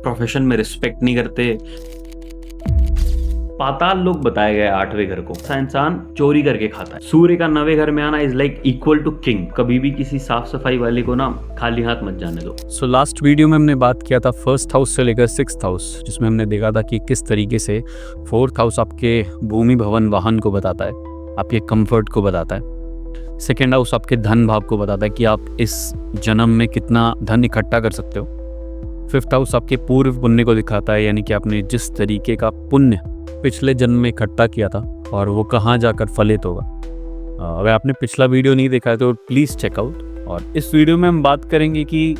Profession में respect नहीं करते। पाताल लोक बताया गया है 8वें घर को। ऐसा इंसान चोरी करके खाता है। सूर्य का 9वें घर में आना is like equal to king. कभी भी किसी साफ सफाई वाले को ना खाली हाथ मत जाने दो। सो लास्ट वीडियो में हमने बात किया था फर्स्ट हाउस से लेकर 6th हाउस, जिसमें हमने देखा था कि किस तरीके से 4th हाउस आपके भूमि भवन वाहन को बताता है, आपके कंफर्ट को बताता है। 2nd हाउस आपके धन भाव को बताता है कि आप इस जन्म में कितना धन इकट्ठा कर सकते हो। 5th हाउस आपके पूर्व पुण्य को दिखाता है, यानी कि आपने जिस तरीके का पुण्य पिछले जन्म में इकट्ठा किया था और वो कहाँ जाकर फलित होगा। अगर आपने पिछला वीडियो नहीं देखा है तो प्लीज़ चेकआउट। और इस वीडियो में हम बात करेंगे कि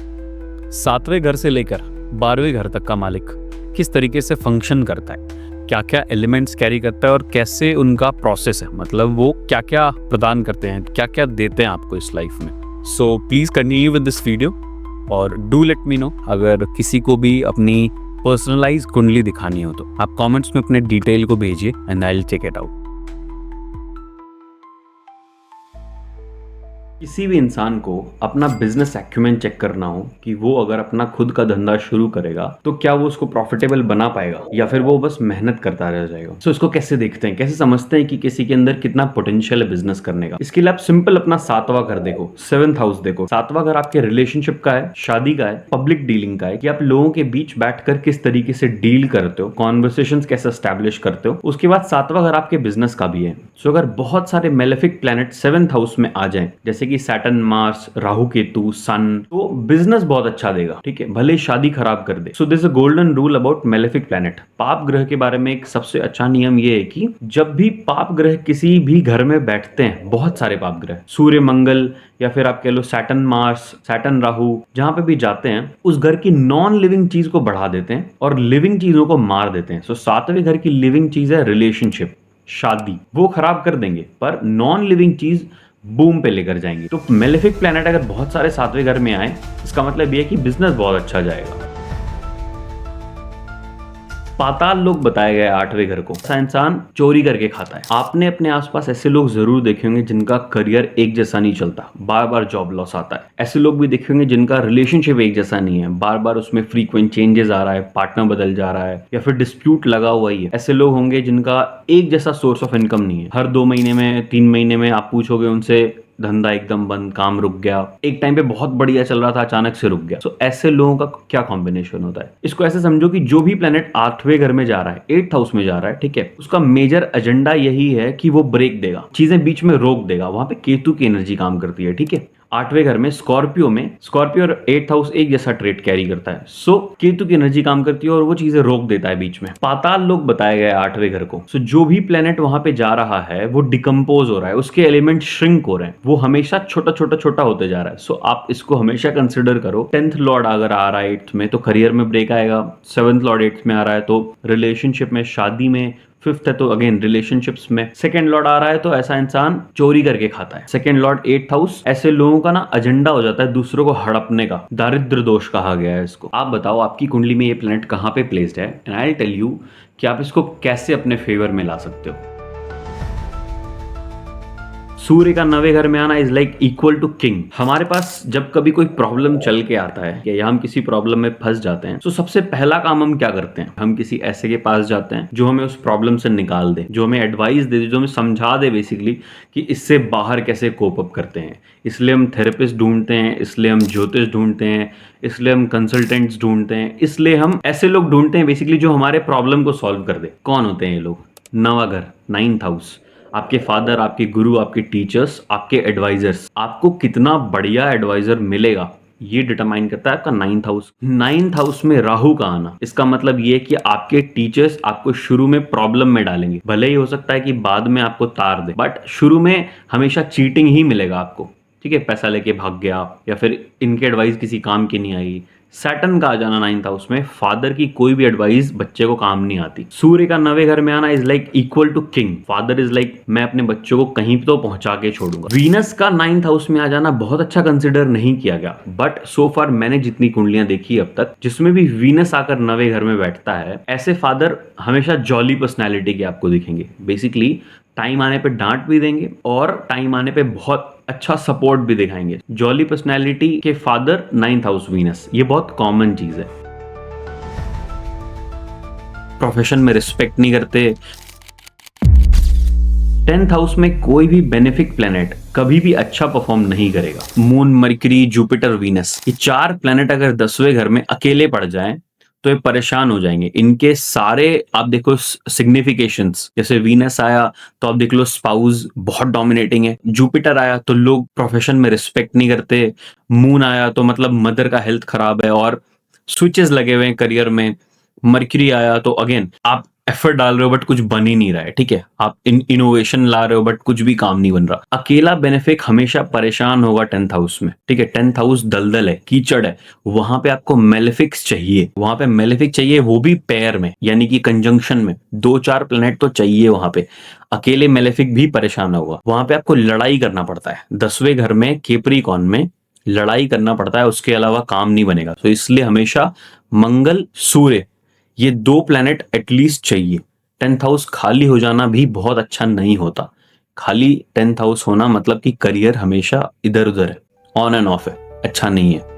7वें घर से लेकर 12वें घर तक का मालिक किस तरीके से फंक्शन करता है, क्या क्या एलिमेंट्स कैरी करता है और कैसे उनका प्रोसेस है, मतलब वो क्या क्या प्रदान करते हैं, क्या क्या देते हैं आपको इस लाइफ में। So please continue with this video और डू लेट मी नो अगर किसी को भी अपनी पर्सनलाइज कुंडली दिखानी हो तो आप कमेंट्स में अपने डिटेल को भेजिए and I will check it out. किसी भी इंसान को अपना बिजनेस एक्यूमेंट चेक करना हो कि वो अगर अपना खुद का धंधा शुरू करेगा तो क्या वो उसको प्रॉफिटेबल बना पाएगा या फिर वो बस मेहनत करता रह जाएगा। सो इसको कैसे देखते हैं, कैसे समझते हैं कि किसी के अंदर कितना पोटेंशियल है बिजनेस करने का। इसके लिए आप सिंपल अपना 7वां घर देखो, 7th हाउस देखो। 7वां घर आपके रिलेशनशिप का है, शादी का है, पब्लिक डीलिंग का है कि आप लोगों के बीच बैठकर किस तरीके से डील करते हो, कॉन्वर्सेशंस कैसे एस्टैब्लिश करते हो। उसके बाद 7वां घर आपके बिजनेस का भी है। सो अगर बहुत सारे मेलेफिक प्लैनेट 7th हाउस में आ जाएं, जैसे कि सैटर्न, मार्स, राहु केतु, सन, तो बिजनेस बहुत अच्छा देगा। ठीक है, भले शादी खराब कर दे। So this a golden rule about malefic planet. पाप ग्रह के बारे में एक सबसे अच्छा नियम ये है कि जब भी पाप ग्रह किसी भी घर में बैठते हैं, बहुत सारे पाप ग्रह, सूर्य, मंगल या फिर आप कह लो सैटर्न, मार्स, सैटर्न, राहु, जहां पे भी जाते हैं उस घर की नॉन लिविंग चीज को बढ़ा देते हैं और लिविंग चीजों को मार देते हैं। सो 7वें घर की लिविंग चीज है रिलेशनशिप, शादी, वो खराब कर देंगे, पर नॉन लिविंग चीज बूम पे लेकर जाएंगे। तो मेलेफिक प्लैनेट अगर बहुत सारे 7वें घर में आए, इसका मतलब ये है कि बिजनेस बहुत अच्छा जाएगा। पाताल लोक बताया गया है 8वें घर को। ऐसा इंसान चोरी करके खाता है। आपने अपने आसपास ऐसे लोग जरूर देखे होंगे जिनका करियर एक जैसा नहीं चलता, बार बार जॉब लॉस आता है। ऐसे लोग भी देखे होंगे जिनका रिलेशनशिप एक जैसा नहीं है, बार बार उसमें फ्रीक्वेंट चेंजेस आ रहा है, पार्टनर बदल जा रहा है या फिर डिस्प्यूट लगा हुआ ही है। ऐसे लोग होंगे जिनका एक जैसा सोर्स ऑफ इनकम नहीं है। हर 2 महीने में, 3 महीने में आप पूछोगे उनसे, धंधा एकदम बंद, काम रुक गया। एक टाइम पे बहुत बढ़िया चल रहा था, अचानक से रुक गया। सो ऐसे लोगों का क्या कॉम्बिनेशन होता है। इसको ऐसे समझो कि जो भी प्लेनेट 8वें घर में जा रहा है, 8th हाउस में जा रहा है, ठीक है, उसका मेजर एजेंडा यही है कि वो ब्रेक देगा, चीजें बीच में रोक देगा। वहां पे केतु की एनर्जी काम करती है। ठीक है, 8वें घर में स्कॉर्पियो और 8th हाउस एक जैसा ट्रेड कैरी करता है। सो केतु की एनर्जी काम करती है और वो चीजें रोक देता है बीच में। पाताल लोक बताया गया है 8वें घर को। सो जो भी प्लेनेट वहां पे जा रहा है वो डिकम्पोज हो रहा है, उसके एलिमेंट श्रिंक हो रहे हैं, वो हमेशा छोटा छोटा छोटा होते जा रहा है। सो आप इसको हमेशा कंसिडर करो। 10th लॉर्ड अगर आ रहा है 8th में तो करियर में ब्रेक आएगा। 7th लॉर्ड 8th में आ रहा है तो रिलेशनशिप में, शादी में। 5th है तो अगेन रिलेशनशिप्स में। 2nd लॉर्ड आ रहा है तो ऐसा इंसान चोरी करके खाता है। 2nd लॉर्ड 8th हाउस, ऐसे लोगों का ना एजेंडा हो जाता है दूसरों को हड़पने का। दारिद्र दोष कहा गया है इसको। आप बताओ आपकी कुंडली में ये प्लैनेट कहां पे प्लेस्ड है, and I will tell you कि आप इसको कैसे अपने फेवर में ला सकते हो। सूर्य का 9वें घर में आना is like equal to king. हमारे पास जब कभी कोई प्रॉब्लम चल के आता है या हम किसी प्रॉब्लम में फंस जाते हैं तो सबसे पहला काम हम क्या करते हैं, हम किसी ऐसे के पास जाते हैं जो हमें उस प्रॉब्लम से निकाल दे, जो हमें एडवाइस दे, जो हमें समझा दे बेसिकली कि इससे बाहर कैसे कोप अप करते हैं। इसलिए हम थेरेपिस्ट ढूंढते हैं, इसलिए हम ज्योतिष ढूंढते हैं, इसलिए हम कंसल्टेंट्स ढूंढते हैं, इसलिए हम ऐसे लोग ढूंढते हैं बेसिकली जो हमारे प्रॉब्लम को सॉल्व कर दे। कौन होते हैं ये लोग? 9वां घर, 9th हाउस, आपके फादर, आपके गुरु, आपके टीचर्स, आपके एडवाइजर्स। आपको कितना बढ़िया एडवाइजर मिलेगा ये डिटरमाइन करता है आपका 9th हाउस। 9th हाउस में राहु का आना, इसका मतलब ये है कि आपके टीचर्स आपको शुरू में प्रॉब्लम में डालेंगे। भले ही हो सकता है कि बाद में आपको तार दे, बट शुरू में हमेशा चीटिंग ही मिलेगा आपको। ठीक है, पैसा लेके भाग गया या फिर इनके एडवाइस किसी काम की नहीं आई। सैटर्न का आ जाना 9th हाउस में, फादर की कोई भी एडवाइस बच्चे को काम नहीं आती। सूर्य का 9वें घर में आना is like equal to king. Father is like मैं अपने बच्चों को कहीं तो पहुंचा के छोड़ूंगा। वीनस का 9th हाउस में आ जाना बहुत अच्छा कंसिडर नहीं किया गया, बट सो फार मैंने जितनी कुंडलियां देखी अब तक जिसमें भी वीनस आकर 9वें घर में बैठता है, ऐसे फादर हमेशा जॉली पर्सनैलिटी के आपको दिखेंगे। बेसिकली टाइम आने पे डांट भी देंगे और टाइम आने पे बहुत अच्छा सपोर्ट भी दिखाएंगे। जॉली पर्सनैलिटी के फादर 9th हाउस वीनस, ये बहुत कॉमन चीज है। प्रोफेशन में रिस्पेक्ट नहीं करते। 10th हाउस में कोई भी बेनिफिक प्लेनेट कभी भी अच्छा परफॉर्म नहीं करेगा। मून, मरकरी, जुपिटर, वीनस, ये 4 प्लेनेट अगर 10वें घर में अकेले पड़ जाएं तो ये परेशान हो जाएंगे। इनके सारे आप देखो सिग्निफिकेशंस, जैसे वीनस आया तो आप देख लो स्पाउस बहुत डोमिनेटिंग है, जुपिटर आया तो लोग प्रोफेशन में रिस्पेक्ट नहीं करते, मून आया तो मतलब मदर का हेल्थ खराब है और स्विचेस लगे हुए हैं करियर में, मरकरी आया तो अगेन आप एफर्ट डाल रहे हो बट कुछ बन ही नहीं रहा है, ठीक है, आप इनोवेशन ला रहे हो बट कुछ भी काम नहीं बन रहा। अकेला बेनिफिक हमेशा परेशान होगा 10th हाउस में, ठीक है। 10th हाउस दलदल है, कीचड़ है, वहां पे आपको मेलेफिक्स चाहिए, वहां पे मेलेफिक चाहिए, वो भी पेयर में, यानी कि कंजंक्शन में 2-4 प्लेनेट तो चाहिए वहां पे। अकेले मेलेफिक भी परेशान होगा, वहां पे आपको लड़ाई करना पड़ता है। 10वें घर में कैप्रिकॉर्न में लड़ाई करना पड़ता है, उसके अलावा काम नहीं बनेगा। तो इसलिए हमेशा मंगल, सूर्य, ये 2 प्लैनेट एटलीस्ट चाहिए। 10th हाउस खाली हो जाना भी बहुत अच्छा नहीं होता। खाली 10th हाउस होना मतलब कि करियर हमेशा इधर उधर है, ऑन एंड ऑफ है, अच्छा नहीं है।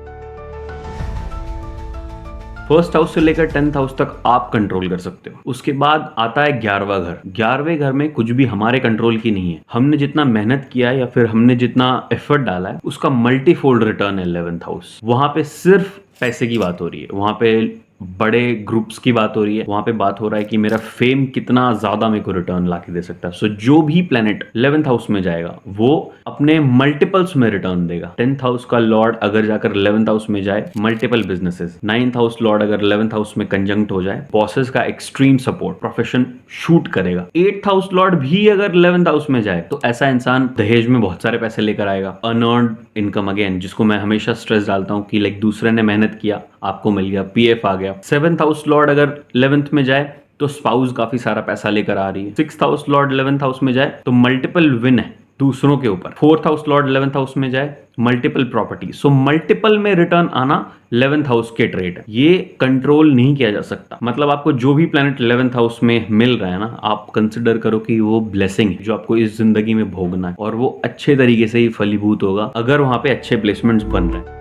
फर्स्ट हाउस से लेकर 10th हाउस तक आप कंट्रोल कर सकते हो। उसके बाद आता है 11वां घर। 11वें घर में कुछ भी हमारे कंट्रोल की नहीं है। हमने जितना मेहनत किया है या फिर हमने जितना एफर्ट डाला है उसका मल्टीफोल्ड रिटर्न है 11th हाउस। वहां पे सिर्फ पैसे की बात हो रही है, वहां पे बड़े ग्रुप्स की बात हो रही है, वहां पे बात हो रहा है कि मेरा फेम कितना ज्यादा मेरे को रिटर्न ला के दे सकता है। सो जो भी प्लेनेट 11th हाउस में जाएगा वो अपने मल्टीपल्स में रिटर्न देगा। 10th हाउस का लॉर्ड अगर जाकर 11th हाउस में जाए, multiple businesses. 9th house Lord अगर 11th हाउस में कंजंक्ट हो जाए, बॉसेस का एक्सट्रीम सपोर्ट, प्रोफेशन शूट करेगा। 8th हाउस लॉर्ड भी अगर 11th हाउस में जाए तो ऐसा इंसान दहेज में बहुत सारे पैसे लेकर आएगा। अनअर्न्ड इनकम, अगेन जिसको मैं हमेशा स्ट्रेस डालता हूं कि लाइक दूसरे ने मेहनत किया, आपको मिल गया, पीएफ आ गया। 7th हाउस लॉर्ड अगर 11th में जाए तो स्पाउस काफी सारा पैसा लेकर आ रही है। 6th house Lord 11th house में जाए तो मल्टीपल विन है दूसरों के ऊपर। 4th house Lord 11th house में जाए, मल्टीपल प्रॉपर्टी। सो मल्टीपल में रिटर्न आना 11th हाउस के ट्रेड है, ये कंट्रोल नहीं किया जा सकता। मतलब आपको जो भी प्लेनेट 11th हाउस में मिल रहा है ना, आप कंसिडर करो कि वो ब्लेसिंग है जो आपको इस जिंदगी में भोगना है, और वो अच्छे तरीके से ही फलीभूत होगा अगर वहां पे अच्छे प्लेसमेंट्स बन रहे हैं।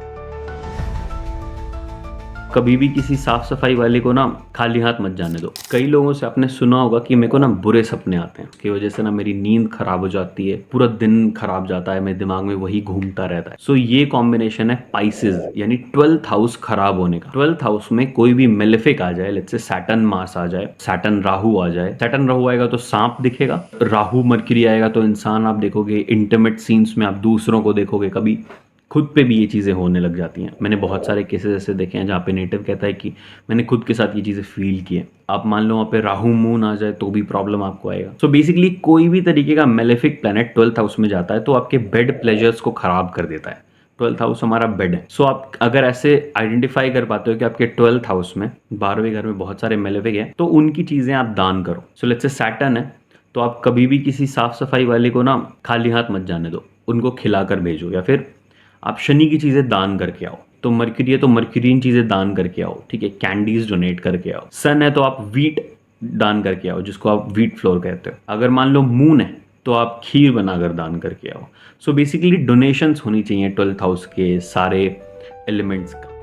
कभी भी किसी साफ सफाई वाले को ना खाली हाथ मत जाने दो। कई लोगों से आपने सुना होगा कि मेरे को ना बुरे सपने आते हैं, उसकी वजह से ना मेरी नींद खराब हो जाती है, पूरा दिन खराब जाता है, मेरे दिमाग में वही घूमता रहता है। सो ये कॉम्बिनेशन है पाइसेस यानी 12th हाउस खराब होने का। 12th हाउस में कोई भी मेलेफिक आ जाए, लेट्स से सैटर्न मार्स आ जाए, सैटर्न राहु आ जाए। सैटर्न राहु आएगा तो सांप दिखेगा, राहु मरकरी आएगा तो इंसान आप देखोगे इंटीमेट सीन्स में, आप दूसरों को देखोगे, कभी खुद पे भी ये चीज़ें होने लग जाती हैं। मैंने बहुत सारे केसेस ऐसे देखे हैं जहाँ पे नेटिव कहता है कि मैंने खुद के साथ ये चीज़ें फील की है। आप मान लो वहाँ पे राहु मून आ जाए तो भी प्रॉब्लम आपको आएगा। सो बेसिकली कोई भी तरीके का मेलेफिक प्लैनेट 12th हाउस में जाता है तो आपके बेड प्लेजर्स को खराब कर देता है। 12th हाउस हमारा बेड है। सो आप अगर ऐसे आइडेंटिफाई कर पाते हो कि आपके 12th हाउस में, 12वें घर में बहुत सारे मेलेफिक हैं, तो उनकी चीज़ें आप दान करो। सो लेट्स से सैटर्न है तो आप कभी भी किसी साफ सफाई वाले को ना खाली हाथ मत जाने दो, उनको खिलाकर भेजो, या फिर आप शनि की चीजें दान करके आओ। तो मरकरी है तो मरकरीन चीजें दान करके आओ, ठीक है, कैंडीज डोनेट करके आओ। सन है तो आप वीट दान करके आओ, जिसको आप वीट फ्लोर कहते हो। अगर मान लो मून है तो आप खीर बनाकर दान करके आओ। सो बेसिकली डोनेशंस होनी चाहिए 12th हाउस के सारे एलिमेंट्स का।